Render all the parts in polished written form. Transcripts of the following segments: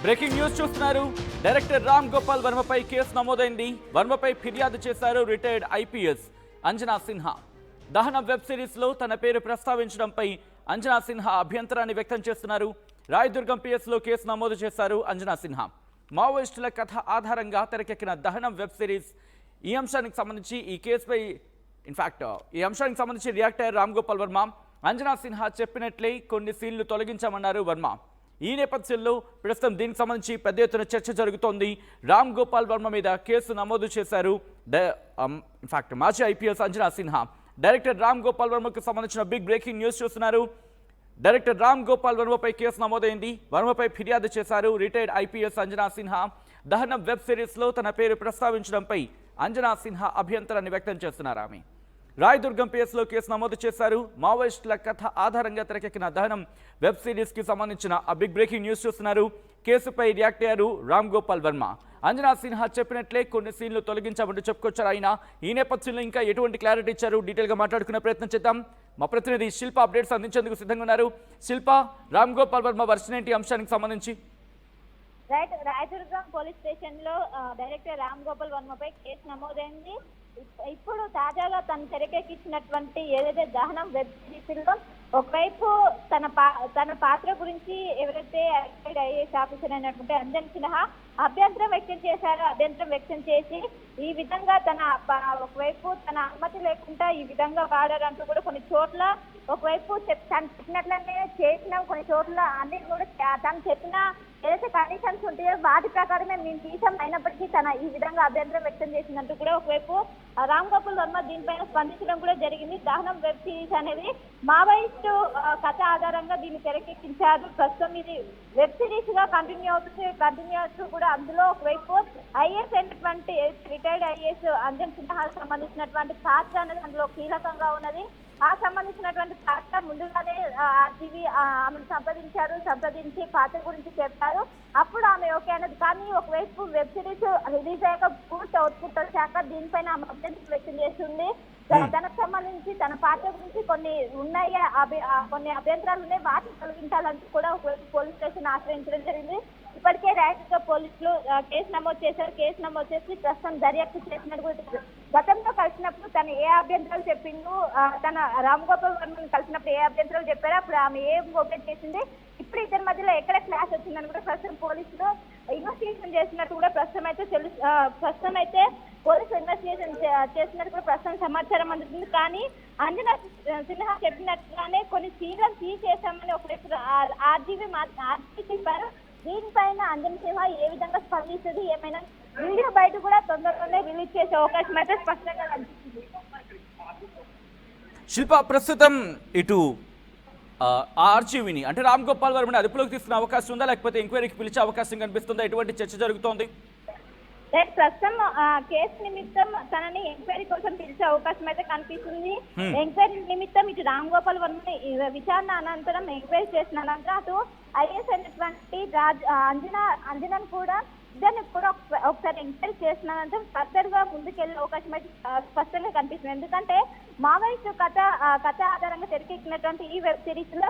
Breaking news చూస్తున్నారు. Director Ram Gopal వర్మపై case నమోదైంది. వర్మపై ఫిర్యాదు చేశారు రిటైర్డ్ ఐపీఎస్ అంజనా సిన్హా. దహనం వెబ్ సిరీస్ లో తన పేరు ప్రస్తావించడంపై అంజనా సిన్హా అభ్యంతరాన్ని వ్యక్తం చేస్తున్నారు. రాయదుర్గం పిఎస్ లో కేసు నమోదు చేశారు అంజనా సిన్హా. మావోయిస్టుల కథ ఆధారంగా తెరకెక్కిన దహనం వెబ్ సిరీస్ ఈ అంశానికి సంబంధించి ఈ కేసుపై ఈ అంశానికి సంబంధించి రియాక్ట్ అయ్యారు రామ్ గోపాల్ వర్మ. అంజనా సిన్హా చెప్పినట్లే కొన్ని సీన్లు తొలగించామన్నారు వర్మ. ఈ నేపథ్యంలో ప్రస్తుతం దీనికి సంబంధించి పెద్ద ఎత్తున చర్చ జరుగుతోంది. రామ్ గోపాల్ వర్మ మీద కేసు నమోదు చేశారు మాజీ ఐపీఎస్ అంజనా సిన్హా. డైరెక్టర్ రామ్ గోపాల్ వర్మకు సంబంధించిన బిగ్ బ్రేకింగ్ న్యూస్ చూస్తున్నారు. డైరెక్టర్ రామ్ గోపాల్ వర్మపై కేసు నమోదైంది. వర్మపై ఫిర్యాదు చేశారు రిటైర్డ్ ఐపీఎస్ అంజనా సిన్హా. దహనం వెబ్ సిరీస్ లో తన పేరు ప్రస్తావించడంపై అంజనా సిన్హా అభ్యంతరాన్ని వ్యక్తం చేస్తున్నారు. ఆమె రాయదుర్గం పిఎస్లో కేసు నమోదు చేశారు. మావోయిస్టుల కథ ఆధారంగా తెరకెక్కిన దహనం వెబ్ సిరీస్ కి సంబంధించిన బిగ్ బ్రేకింగ్ న్యూస్ చూస్తున్నారు. కేసుపై రియాక్ట్ అయ్యారు రామ్ గోపాల్ వర్మ. అంజనా సిన్హా చెప్పినట్లే కొన్ని సీన్లు తొలగించామంటూ చెప్పుకొచ్చారు ఆయన. ఈ నేపథ్యంలో ఇంకా ఎటువంటి క్లారిటీ ఇచ్చారు, డీటెయిల్ గా మాట్లాడుకునే ప్రయత్నం చేద్దాం. మా ప్రతినిధి శిల్ప అప్డేట్స్ అందించేందుకు సిద్ధంగా ఉన్నారు. శిల్ప, రామ్ గోపాల్ వర్మ వర్షన్ ఏంటి అంశానికి సంబంధించి? రాయదుర్గం పోలీస్ స్టేషన్ లో డైరెక్టర్ రామ్ గోపాల్ వర్మపై కేసు నమోదైంది. ఇప్పుడు తాజాగా తను తెరకెక్కించినటువంటి ఏదైతే దహనం వెబ్ సిరీస్ లో ఒకవైపు తన పాత్ర గురించి ఎవరైతే ఐఏఎస్ ఆఫీసర్ అయినటువంటి అంజనా సిన్హా అభ్యంతరం వ్యక్తం చేసి ఈ విధంగా ఒకవైపు తన అనుమతి లేకుండా ఈ విధంగా వాడారంటూ కూడా కొన్ని చోట్ల ఒకవైపు తను చెప్పినట్లనే చేసినాం, కొన్ని చోట్ల అన్ని కూడా తను చెప్పిన ఏదైతే కండిషన్స్ ఉంటాయో వాటి ప్రకారమే మేము తీసాం, అయినప్పటికీ తన ఈ విధంగా అభ్యంతరం వ్యక్తం చేసినట్టు కూడా ఒకవైపు రామ్ గోపాల్ వర్మ దీనిపైన స్పందించడం కూడా జరిగింది. దహనం వెబ్ సిరీస్ అనేది మావోయిస్టు కథ ఆధారంగా దీన్ని తెరకెక్కించారు. ప్రస్తుతం ఇది వెబ్ సిరీస్ గా కంటిన్యూ అవుతూ కూడా అందులో ఒకవైపు ఐఏఎస్ అయినటువంటి రిటైర్డ్ ఐఏఎస్ అంజనా సిన్హాకు సంబంధించినటువంటి పాత్ర అనేది అందులో కీలకంగా ఉన్నది. ఆ సంబంధించినటువంటి పాత్ర ముందుగానే ఆర్జీవి ఆమెను సంప్రదించి పాత్ర గురించి చెప్పారు. అప్పుడు ఆమె ఓకే అన్నది. కానీ ఒకవైపు వెబ్ సిరీస్ రిలీజ్ అయ్యాక పూర్తి అవుట్పుట్ వచ్చాక దీనిపైన ఆమె అభ్యంతరం వ్యక్తం చేస్తుంది. తనకు సంబంధించి తన పాత్ర గురించి కొన్ని అభ్యంతరాలు ఉన్నాయి, వాటిని తొలగించాలంటూ కూడా ఒకవైపు పోలీస్ స్టేషన్ ఆశ్రయించడం జరిగింది. ఇప్పటికే ర్యాక్గా పోలీసులు కేసు నమోదు చేసి ప్రస్తుతం దర్యాప్తు చేసినట్టు కూడా గతంలో కలిసినప్పుడు తను ఏ అభ్యంతరాలు చెప్పిండు, తన రామ్ గోపాల్ వర్మని కలిసినప్పుడు ఏ అభ్యంతరాలు చెప్పారో అప్పుడు ఆమె ఏం ఓపెన్ చేసింది, ఇప్పుడు ఇద్దరి మధ్యలో ఎక్కడ క్లాష్ వచ్చిందని కూడా ప్రస్తుతం పోలీసులు ఇన్వెస్టిగేషన్ చేసినట్టు కూడా ప్రస్తుతం అయితే పోలీసులు ఇన్వెస్టిగేషన్ చేసినట్టు కూడా ప్రస్తుతం సమాచారం అందుతుంది. కానీ అంజనా సిన్హా చెప్పినట్టుగానే కొన్ని సీన్లను తీసేసామని ఒకవైపు ఆర్జీవి చెప్పారు. దీనిపైన అంజనా సిన్హా ఏ విధంగా స్పందిస్తుంది, ఏమైనా వీడియో బయట కూడా తొందరగానే రిలీజ్ చేసే అవకాశం అయితే స్పష్టంగా కనిపిస్తుంది. శిల్ప, ప్రస్తుతం ఇటు ఆర్జీవిని అంటే రామ్ గోపాల్ వర్మని అదుపులోకి తీసుకునే అవకాశం ఉందా, లేకపోతే ఎంక్వైరీకి పిలిచే అవకాశం కనిపిస్తుందా? ఎటువంటి చర్చ జరుగుతోంది? ప్రస్తుతం కేసు నిమిత్తం తనని ఎంక్వైరీ కోసం పిలిచే అవకాశం అయితే కనిపిస్తుంది. ఎంక్వైరీ నిమిత్తం ఇటు రామ్ గోపాల్ వర్మని విచారణ అనంతరం ఎంక్వైరీ చేసిన అనంతరం అటు ఐఏఎస్ అయినటువంటి అంజనాను కూడా ఇద్దరిని కూడా ఒకసారి ఎంక్వైరీ చేసిన అనంతరం ఫర్దర్ గా ముందుకెళ్లే అవకాశం అయితే స్పష్టంగా కనిపిస్తుంది. ఎందుకంటే మావోయిస్టు కథ ఆధారంగా తెరకెక్కినటువంటి ఈ వెబ్ సిరీస్ లో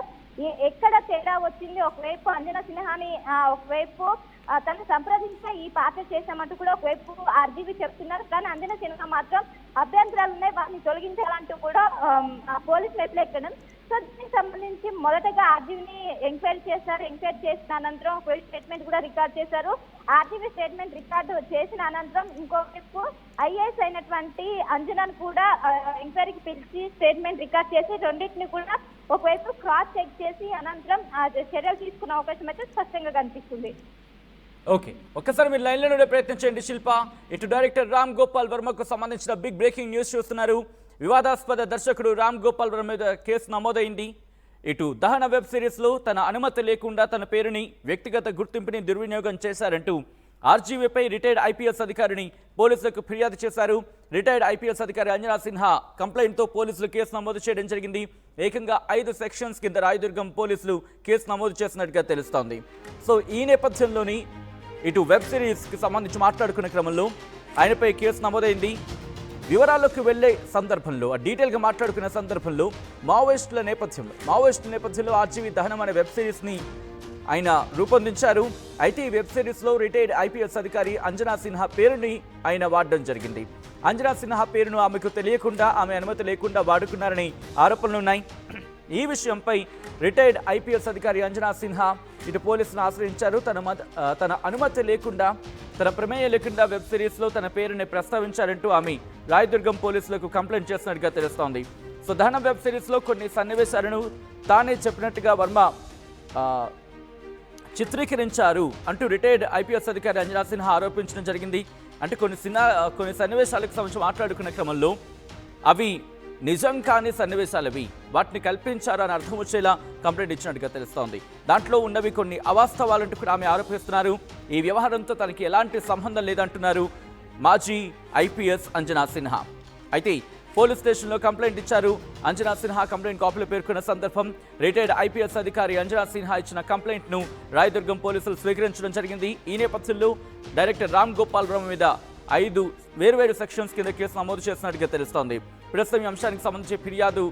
ఎక్కడ తేడా వచ్చింది, ఒకవైపు అంజనా సిన్హాని ఒకవైపు తను సంప్రదించిన ఈ పాత్ర చేశామంటూ కూడా ఒకవైపు ఆర్జీవి చెప్తున్నారు. కానీ అంజనా సిన్హా మాత్రం అభ్యంతరాలు ఉన్నాయి, వాటిని తొలగించాలంటూ కూడా పోలీసులు వ్యతిరేకడం. సో దీనికి సంబంధించి మొదటగా ఆర్జీవిని ఎంక్వైరీ చేసిన అనంతరం ఒక స్టేట్మెంట్ కూడా రికార్డ్ చేశారు. ఆర్జీవి స్టేట్మెంట్ రికార్డు చేసిన అనంతరం ఇంకోవైపు ఐఏఎస్ అయినటువంటి అంజనాను కూడా ఎంక్వైరీకి పిలిచి స్టేట్మెంట్ రికార్డ్ చేసి రెండింటిని కూడా ఒకవైపు క్రాస్ చెక్ చేసి అనంతరం చర్యలు తీసుకునే అవకాశం అయితే స్పష్టంగా కనిపిస్తుంది. ఓకే, ఒక్కసారి మీరు లైన్లో ఉండే ప్రయత్నం చేయండి శిల్ప. ఇటు డైరెక్టర్ రామ్ గోపాల్ వర్మకు సంబంధించిన బిగ్ బ్రేకింగ్ న్యూస్ చూస్తున్నారు. వివాదాస్పద దర్శకుడు రామ్ గోపాల్ వర్మ మీద కేసు నమోదైంది. ఇటు దహన వెబ్ సిరీస్లో తన అనుమతి లేకుండా తన పేరుని వ్యక్తిగత గుర్తింపుని దుర్వినియోగం చేశారంటూ ఆర్జీవీపై రిటైర్డ్ ఐపీఎస్ అధికారిని పోలీసులకు ఫిర్యాదు చేశారు. రిటైర్డ్ ఐపీఎస్ అధికారి అంజనా సిన్హా కంప్లైంట్తో పోలీసులు కేసు నమోదు చేయడం జరిగింది. ఏకంగా 5 సెక్షన్స్ కింద రాయదుర్గం పోలీసులు కేసు నమోదు చేసినట్టుగా తెలుస్తోంది. సో ఈ నేపథ్యంలోని ఇటు వెబ్ సిరీస్కి సంబంధించి మాట్లాడుకునే క్రమంలో ఆయనపై కేసు నమోదైంది. వివరాల్లోకి వెళ్లే సందర్భంలో డీటెయిల్గా మాట్లాడుకునే సందర్భంలో మావోయిస్టుల నేపథ్యంలో ఆర్జీవి దహనం అనే వెబ్ సిరీస్ని ఆయన రూపొందించారు. అయితే ఈ వెబ్ సిరీస్లో రిటైర్డ్ ఐపీఎస్ అధికారి అంజనా సిన్హా పేరుని ఆయన వాడడం జరిగింది. అంజనా సిన్హా పేరును ఆమెకు తెలియకుండా, ఆమె అనుమతి లేకుండా వాడుకున్నారని ఆరోపణలున్నాయి. ఈ విషయంపై రిటైర్డ్ ఐపీఎస్ అధికారి అంజనా సిన్హా ఇటు పోలీసులను ఆశ్రయించారు. తన అనుమతి లేకుండా, తన ప్రమేయం లేకుండా వెబ్ సిరీస్లో తన పేరుని ప్రస్తావించారంటూ ఆమె రాయదుర్గం పోలీసులకు కంప్లైంట్ చేసినట్టుగా తెలుస్తోంది. సో దహనం వెబ్ సిరీస్లో కొన్ని సన్నివేశాలను తానే చెప్పినట్టుగా వర్మ చిత్రీకరించారు అంటూ రిటైర్డ్ ఐపీఎస్ అధికారి అంజనా సిన్హా ఆరోపించడం జరిగింది. అంటే కొన్ని సన్నివేశాలకు సంబంధించి మాట్లాడుకున్న క్రమంలో అవి నిజం కాని సన్నివేశాలవి, వాటిని కల్పించారు అని అర్థం వచ్చేలా కంప్లైంట్ ఇచ్చినట్టుగా తెలుస్తోంది. దాంట్లో ఉన్నవి కొన్ని అవాస్తవాలంటూ కూడా ఆమె ఆరోపిస్తున్నారు. ఈ వ్యవహారంతో తనకి ఎలాంటి సంబంధం లేదంటున్నారు మాజీ ఐపీఎస్ అంజనా సిన్హా. అయితే పోలీస్ స్టేషన్లో కంప్లైంట్ ఇచ్చారు. అంజనా సిన్హా కంప్లైంట్ కాపీలో పేర్కొన్న సందర్భం రిటైర్డ్ ఐపీఎస్ అధికారి అంజనా సిన్హా ఇచ్చిన కంప్లైంట్ను రాయదుర్గం పోలీసులు స్వీకరించడం జరిగింది. ఈ నేపథ్యంలో డైరెక్టర్ రామ్ గోపాల్ వర్మ మీద 5 వేర్వేరు సెక్షన్స్ కింద కేసు నమోదు చేసినట్టుగా తెలుస్తోంది. ప్రస్తుతం ఈ అంశానికి సంబంధించి ఫిర్యాదు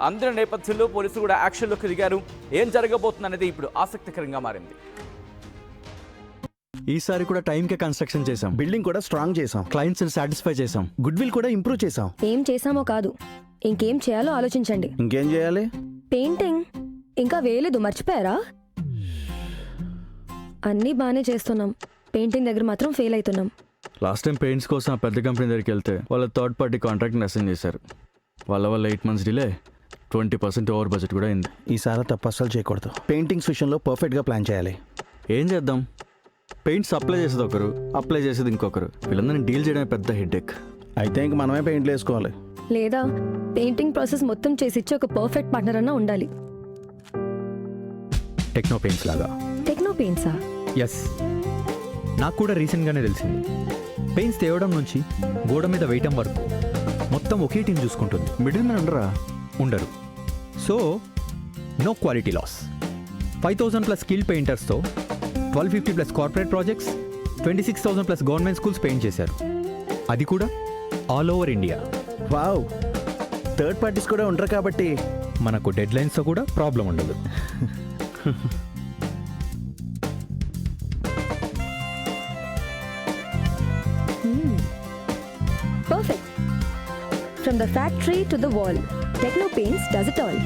అందిన నేపథ్యంలో పోలీసులు కూడా యాక్షన్లోకి దిగారు. ఏం జరగబోతుందనేది ఇప్పుడు ఆసక్తికరంగా మారింది. ఈసారి కూడా టైంకే కన్స్ట్రక్షన్ చేసాం, బిల్డింగ్ కూడా స్ట్రాంగ్ చేసాం, క్లయింట్స్ ని సాటిస్ఫై చేసాం, గుడ్ విల్ కూడా ఇంప్రూవ్ చేసాం. ఏం చేసామో కాదు, ఇంకేం చేయాలో ఆలోచించండి. ఇంకేం చేయాలి? పెయింటింగ్ ఇంకా వేయలేదు, మర్చిపోయారా? అన్నీ బాగానే చేస్తున్నాం, పెయింటింగ్ దగ్గర మాత్రం ఫెయిల్ అవుతున్నాం. లాస్ట్ టైం పెయింట్స్ కోసం ఆ పెద్ద కంపెనీ దగ్గరికి వెళ్తే వాళ్ళ థర్డ్ పార్టీ కాంట్రాక్ట్ని అసైన్ చేశారు. వాళ్ళ 8 months డిలే, 20% ఓవర్ బడ్జెట్ కూడా అయింది. ఈసారి తప్పు అస్సలు చేయకూడదు. పెయింటింగ్స్ విషయంలో పర్ఫెక్ట్గా ప్లాన్ చేయాలి. ఏం చేద్దాం? పెయింట్స్ అప్లై చేసేది ఒకరు, అప్లై చేసేది ఇంకొకరు. వీళ్ళందరినీ డీల్ చేయడమే పెద్ద హెడ్ఏక్. అయితే ఇంక మనమే పెయింట్లు వేసుకోవాలి. లేదా పెయింటింగ్ ప్రాసెస్ మొత్తం చేసిచ్చి ఒక పర్ఫెక్ట్ పార్ట్నర్ అన్నా ఉండాలి. టెక్నో పెయింట్స్ లాగా. టెక్నో పెయింట్సా? ఎస్, నాకు కూడా రీసెంట్గానే తెలిసింది. పెయింట్స్ తేవడం నుంచి గోడ మీద వేయటం వరకు మొత్తం ఒకే టీం చూసుకుంటుంది. మిడిల్ మ్యాన్ ఉండరా? ఉండరు. So no quality loss. 5,000+ skill పెయింటర్స్తో 1,250+ corporate projects, 26,000+ government schools paint చేశారు. అది కూడా all over India. Wow, third parties కూడా ఉంటారు కాబట్టి మనకు డెడ్ లైన్స్తో కూడా ప్రాబ్లం ఉండదు. Perfect. From the factory to the wall, Techno Paints does it all.